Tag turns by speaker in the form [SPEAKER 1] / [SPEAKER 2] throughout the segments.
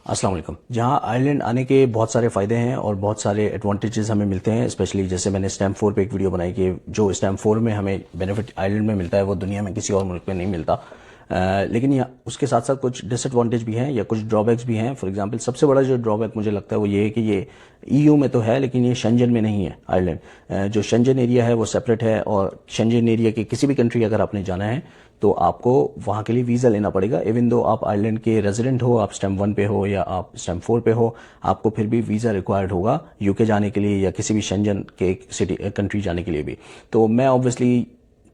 [SPEAKER 1] अस्सलाम वालेकुम। जहाँ आयरलैंड आने के बहुत सारे फ़ायदे हैं और बहुत सारे एडवांटेजेस हमें मिलते हैं, स्पेशली जैसे मैंने स्टैम्प 4 पे एक वीडियो बनाई कि जो स्टैम्प 4 में हमें बेनिफिट आयरलैंड में मिलता है वो दुनिया में किसी और मुल्क में नहीं मिलता। लेकिन यहाँ उसके साथ साथ कुछ डिसएडवांटेज भी हैं या कुछ ड्रॉबैक्स भी हैं। फॉर एग्जांपल सबसे बड़ा जो ड्रॉबैक मुझे लगता है वो ये है कि ये ईयू में तो है लेकिन ये शेंजन में नहीं है आयरलैंड। जो शेंजन एरिया है वो सेपरेट है और शेंजन एरिया के किसी भी कंट्री अगर आपने जाना है तो आपको वहाँ के लिए वीज़ा लेना पड़ेगा। इवन दो आप आयरलैंड के रेजिडेंट हो, आप स्टैम्प 1 पे हो या आप स्टैम्प 4 पे हो, आपको फिर भी वीज़ा रिक्वायर्ड होगा यूके जाने के लिए या किसी भी शेंजन के सिटी कंट्री जाने के लिए भी। तो मैं ऑब्वियसली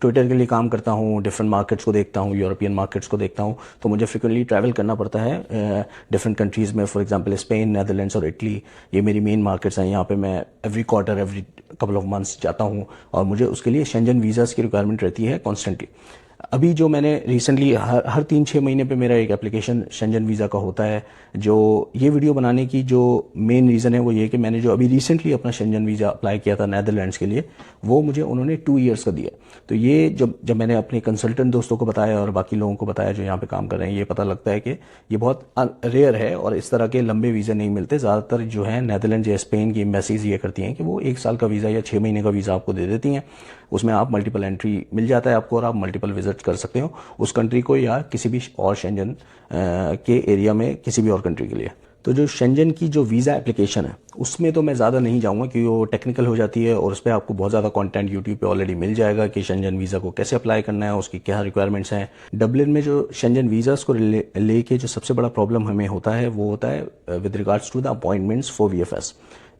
[SPEAKER 1] ट्विटर के लिए काम करता हूँ, डिफरेंट मार्केट्स को देखता हूँ, यूरोपियन मार्केट्स को देखता हूँ, तो मुझे फ्रिक्वेंटली ट्रैवल करना पड़ता है डिफरेंट कंट्रीज़ में। फॉर एग्जांपल स्पेन, नेदरलैंड्स और इटली, ये मेरी मेन मार्केट्स हैं। यहाँ पे मैं every quarter, every couple of months जाता हूँ और मुझे उसके लिए शेंजन वीज़ाज़ की रिक्वायरमेंट रहती है कॉन्स्टेंटली। अभी जो मैंने रिसेंटली हर 3-6 महीने पे मेरा एक एप्लीकेशन शेंजन वीज़ा का होता है। जो ये वीडियो बनाने की जो मेन रीज़न है वो ये कि मैंने जो अभी रिसेंटली अपना शेंजन वीज़ा अप्लाई किया था नेदरलैंड्स के लिए, वो मुझे उन्होंने 2 ईयर्स का दिया। तो ये जब मैंने अपने कंसल्टेंट दोस्तों को बताया और बाकी लोगों को बताया जो यहाँ पे काम कर रहे हैं, ये पता लगता है कि ये बहुत रेयर है और इस तरह के लंबे वीज़ा नहीं मिलते। ज़्यादातर जो है नेदरलैंड या स्पेन की एम्बेसीज ये करती हैं कि वो 1 साल का वीज़ा या 6 महीने का वीज़ा आपको दे देती हैं। उसमें आप मल्टीपल एंट्री मिल जाता है आपको और आप मल्टीपल विजिट कर सकते हो उस कंट्री को या किसी भी और शेंजन के एरिया में किसी भी और कंट्री के लिए। तो जो शेंजन की जो वीज़ा एप्लीकेशन है उसमें तो मैं ज़्यादा नहीं जाऊंगा क्योंकि वो टेक्निकल हो जाती है और उस पर आपको बहुत ज़्यादा कंटेंट यूट्यूब पे ऑलरेडी मिल जाएगा कि शेंजन वीज़ा को कैसे अप्लाई करना है, उसकी क्या रिक्वायरमेंट्स हैं। डबलिन में जो शेंजन वीज़ास को लेके जो सबसे बड़ा प्रॉब्लम हमें होता है वो होता है with regards to the appointments for VFS.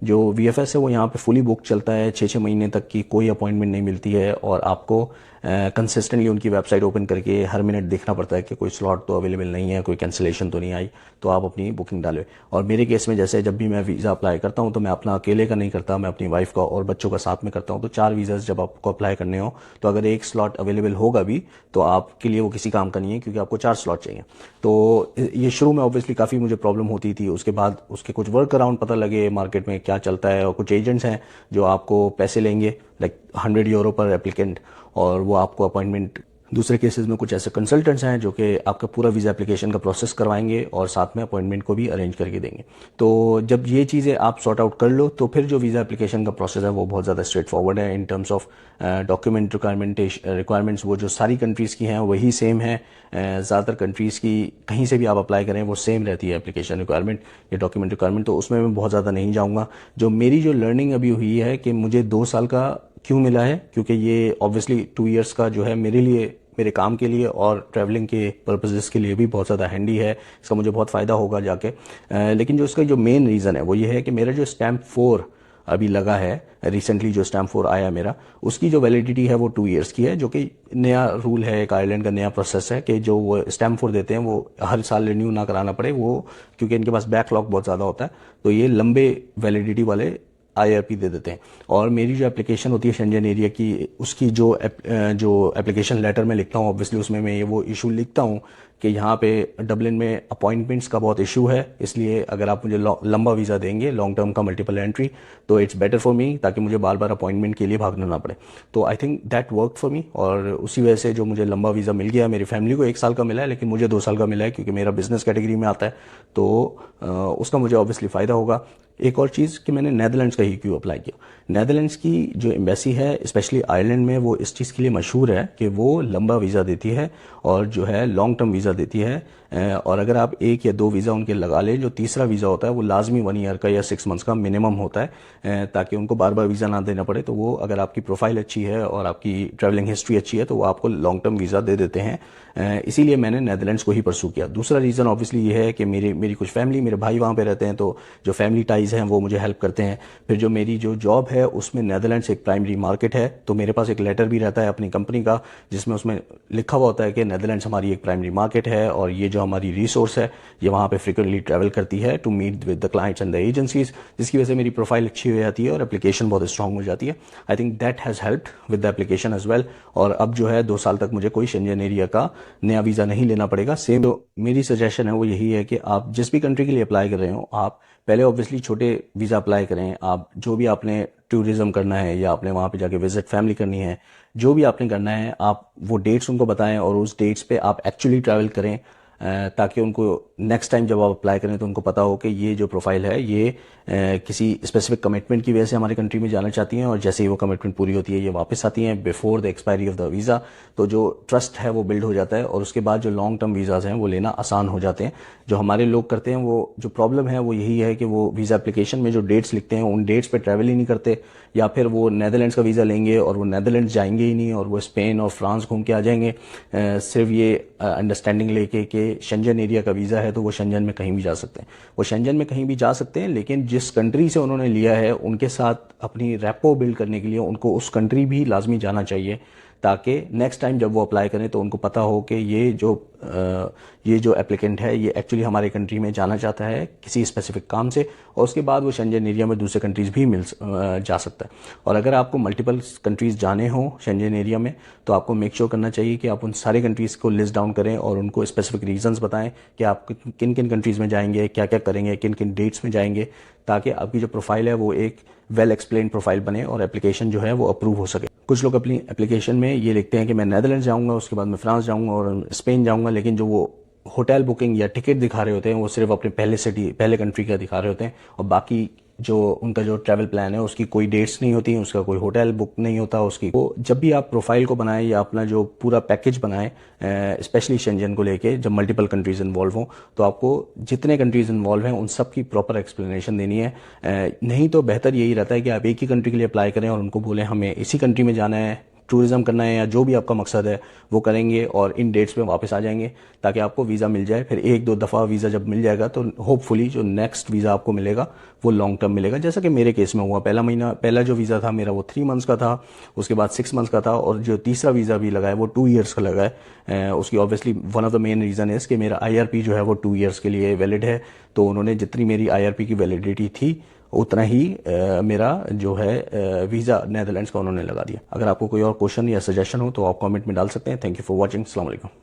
[SPEAKER 1] जो वीएफएस है वो यहाँ पे फुली बुक चलता है, 6-6 महीने तक की कोई अपॉइंटमेंट नहीं मिलती है और आपको कंसिस्टेंटली उनकी वेबसाइट ओपन करके हर मिनट देखना पड़ता है कि कोई स्लॉट तो अवेलेबल नहीं है, कोई कैंसिलेशन तो नहीं आई, तो आप अपनी बुकिंग डालें। और मेरे केस में जैसे जब भी मैं वीज़ा अप्लाई करता हूँ तो मैं अपना अकेले का नहीं करता, मैं अपनी वाइफ का और बच्चों का साथ में करता हूँ। तो 4 वीज़ाज जब आपको अप्लाई करने हो तो अगर एक स्लॉट अवेलेबल होगा भी तो आपके लिए वो किसी काम का नहीं है क्योंकि आपको 4 स्लॉट चाहिए। तो ये शुरू में ऑब्वियसली काफ़ी मुझे प्रॉब्लम होती थी। उसके बाद उसके कुछ वर्क अराउंड पता लगे मार्केट में क्या चलता है और कुछ एजेंट्स हैं जो आपको पैसे लेंगे लाइक 100 यूरो पर एप्लीकेंट और वो आपको अपॉइंटमेंट। दूसरे केसेस में कुछ ऐसे कंसल्टेंट्स हैं जो कि आपका पूरा वीज़ा एप्लीकेशन का प्रोसेस करवाएंगे और साथ में अपॉइंटमेंट को भी अरेंज करके देंगे। तो जब ये चीज़ें आप सॉर्ट आउट कर लो तो फिर जो वीज़ा एप्लीकेशन का प्रोसेस है वो बहुत ज़्यादा स्ट्रेट फॉरवर्ड है in terms of document requirements. वो जो सारी कंट्रीज़ की हैं वही सेम है। ज़्यादातर कंट्रीज़ की कहीं से भी आप अप्लाई करें वो सेम रहती है एप्लीकेशन रिक्वायरमेंट या डॉक्यूमेंट रिक्वायरमेंट। तो उसमें मैं बहुत ज़्यादा नहीं जाऊँगा। जो मेरी जो लर्निंग अभी हुई है कि मुझे 2 साल का क्यों मिला है, क्योंकि ये ऑब्वियसली 2 ईयर्स का जो है मेरे लिए, मेरे काम के लिए और ट्रैवलिंग के पर्पसेस के लिए भी बहुत ज़्यादा हैंडी है। इसका मुझे बहुत फ़ायदा होगा जाके। लेकिन जो इसका जो मेन रीज़न है वो ये है कि मेरा जो स्टैम्प 4 अभी लगा है, रिसेंटली जो स्टैम्प 4 आया मेरा, उसकी जो वैलिडिटी है वो 2 ईयर्स की है, जो कि नया रूल है, एक आयरलैंड का नया प्रोसेस है कि जो वो स्टैम्प 4 देते हैं वो हर साल रिन्यू ना कराना पड़े, वो क्योंकि इनके पास बैकलॉग बहुत ज़्यादा होता है तो ये लंबे वैलिडिटी वाले आईआरपी दे देते हैं। और मेरी जो एप्लीकेशन होती है शेंजन एरिया की, उसकी जो एप्लीकेशन लेटर में लिखता हूँ, ऑब्वियसली उसमें मैं ये वो इशू लिखता हूँ कि यहाँ पे डबलिन में अपॉइंटमेंट्स का बहुत इशू है, इसलिए अगर आप मुझे लंबा वीज़ा देंगे, लॉन्ग टर्म का मल्टीपल एंट्री, तो इट्स बेटर फॉर मी, ताकि मुझे बार बार अपॉइंटमेंट के लिए भागना ना पड़े। तो आई think that work for me और उसी वजह से जो मुझे लंबा वीज़ा मिल गया। मेरी फैमिली को 1 साल का मिला है लेकिन मुझे 2 साल का मिला है क्योंकि मेरा बिजनेस कैटेगरी में आता है, तो उसका मुझे ऑब्वियसली फ़ायदा होगा। एक और चीज़ कि मैंने नेदरलैंड्स का ही क्यों अप्लाई किया। नेदरलैंड्स की जो एम्बेसी है स्पेशली आयरलैंड में, वो इस चीज़ के लिए मशहूर है कि वो लंबा वीज़ा देती है और जो है लॉन्ग टर्म वीज़ा देती है। और अगर आप 1 या 2 वीज़ा उनके लगा लें, जो तीसरा वीज़ा होता है वो लाजमी 1 ईयर का या 6 मंथ्स का मिनिमम होता है, ताकि उनको बार बार वीज़ा ना देना पड़े। तो वो अगर आपकी प्रोफाइल अच्छी है और आपकी ट्रैवलिंग हिस्ट्री अच्छी है तो वो आपको लॉन्ग टर्म वीज़ा दे देते हैं। इसीलिए मैंने नेदरलैंड्स को ही परसू किया। दूसरा रीज़न ऑब्वियसली ये है कि मेरी कुछ फैमिली, मेरे भाई वहाँ पे रहते हैं, तो जो फैमिली टाइज़ हैं वो मुझे हेल्प करते हैं। फिर जो मेरी जो जॉब है उसमें नेदरलैंड्स एक प्राइमरी मार्केट है, तो मेरे पास एक लेटर भी रहता है अपनी कंपनी का जिसमें उसमें लिखा हुआ होता है कि नेदरलैंड्स हमारी एक प्राइमरी मार्केट है और ये जो हमारी रिसोर्स है ये वहाँ पे फ्रिक्वेंटली ट्रैवल करती है to meet with the clients and the agencies, जिसकी वजह से मेरी प्रोफाइल अच्छी हो जाती है और एप्लीकेशन बहुत स्ट्रांग हो जाती है। I think that has helped with the application as well. और अब जो है 2 साल तक मुझे कोई शेंजन एरिया का नया वीज़ा नहीं लेना पड़ेगा। सेम तो मेरी सजेशन है वो यही है कि आप जिस भी कंट्री के लिए अप्लाई कर रहे हो, आप पहले ऑब्वियसली छोटे वीज़ा अप्लाई करें। आप जो भी आपने टूरिज्म करना है या आपने वहाँ पे जाके विजिट फैमिली करनी है, जो भी आपने करना है, आप वो डेट्स उनको बताएं और उस डेट्स पे आप एक्चुअली ट्रैवल करें। ताकि उनको नेक्स्ट टाइम जब आप अप्लाई करें तो उनको पता हो कि ये जो प्रोफाइल है ये किसी स्पेसिफिक कमिटमेंट की वजह से हमारी कंट्री में जाना चाहती हैं और जैसे ही वो कमिटमेंट पूरी होती है ये वापस आती हैं before the expiry of the visa. तो जो ट्रस्ट है वो बिल्ड हो जाता है और उसके बाद जो लॉन्ग टर्म वीज़ाज हैं वो लेना आसान हो जाते हैं। जो हमारे लोग करते हैं वो जो प्रॉब्लम है वो यही है कि वो वीज़ा एप्लीकेशन में जो डेट्स लिखते हैं उन डेट्स पे ट्रैवल ही नहीं करते, या फिर वो नेदरलैंड्स का वीज़ा लेंगे और वो नेदरलैंड्स जाएंगे ही नहीं और वो स्पेन और फ्रांस घूम के आ जाएंगे सिर्फ ये अंडरस्टैंडिंग लेके कि शेंजन एरिया का वीज़ा है तो वो शेंजन में कहीं भी जा सकते हैं। वो शेंजन में कहीं भी जा सकते हैं लेकिन जिस कंट्री से उन्होंने लिया है उनके साथ अपनी रैपो बिल्ड करने के लिए उनको उस कंट्री भी लाजमी जाना चाहिए, ताकि नेक्स्ट टाइम जब वो अप्लाई करें तो उनको पता हो कि ये जो एप्लीकेंट है ये एक्चुअली हमारे कंट्री में जाना चाहता है किसी स्पेसिफिक काम से, और उसके बाद वो शेंजन एरिया में दूसरे कंट्रीज़ भी जा सकता है। और अगर आपको मल्टीपल कंट्रीज़ जाने हों शेंजन एरिया में तो आपको मेक श्योर करना चाहिए कि आप उन सारे कंट्रीज़ को लिस्ट डाउन करें और उनको स्पेसिफिक रीजंस बताएं कि आप किन किन कंट्रीज़ में जाएंगे, क्या क्या करेंगे, किन किन डेट्स में जाएंगे, ताकि आपकी जो प्रोफाइल है वो एक वेल एक्सप्लेन प्रोफाइल बने और एप्लीकेशन जो है वो अप्रूव हो सके। कुछ लोग अपनी एप्लीकेशन में ये लिखते हैं कि मैं नेदरलैंड जाऊंगा, उसके बाद मैं फ्रांस जाऊंगा और स्पेन जाऊंगा, लेकिन जो वो होटल बुकिंग या टिकट दिखा रहे होते हैं वो सिर्फ अपने पहले कंट्री का दिखा रहे होते हैं और बाकी जो उनका जो ट्रैवल प्लान है उसकी कोई डेट्स नहीं होती, उसका कोई होटल बुक नहीं होता उसकी। तो जब भी आप प्रोफाइल को बनाएं या अपना जो पूरा पैकेज बनाएं स्पेशली शेंजन को लेके, जब मल्टीपल कंट्रीज इन्वॉल्व हों तो आपको जितने कंट्रीज इन्वॉल्व हैं उन सब की प्रॉपर एक्सप्लेनेशन देनी है। नहीं तो बेहतर यही रहता है कि आप एक ही कंट्री के लिए अप्लाई करें और उनको बोलें हमें इसी कंट्री में जाना है, टूरिज्म करना है या जो भी आपका मकसद है वो करेंगे और इन डेट्स में वापस आ जाएंगे ताकि आपको वीज़ा मिल जाए। फिर एक दो दफ़ा वीज़ा जब मिल जाएगा तो होपफुली जो नेक्स्ट वीज़ा आपको मिलेगा वो लॉन्ग टर्म मिलेगा, जैसा कि मेरे केस में हुआ। पहला जो वीज़ा था मेरा वो 3 मंथ्स का था, उसके बाद 6 मंथ्स का था और जो तीसरा वीज़ा भी लगा है वो 2 ईयर्स का लगा है। उसकी obviously one of the main reason is कि मेरा IRP जो है वो 2 ईयर्स के लिए वैलिड है, तो उन्होंने जितनी मेरी IRP की वैलिडिटी थी उतना ही मेरा जो है वीज़ा नेदरलैंड्स का उन्होंने लगा दिया। अगर आपको कोई और क्वेश्चन या सजेशन हो तो आप कमेंट में डाल सकते हैं। Thank you for watching. अस्सलाम वालेकुम।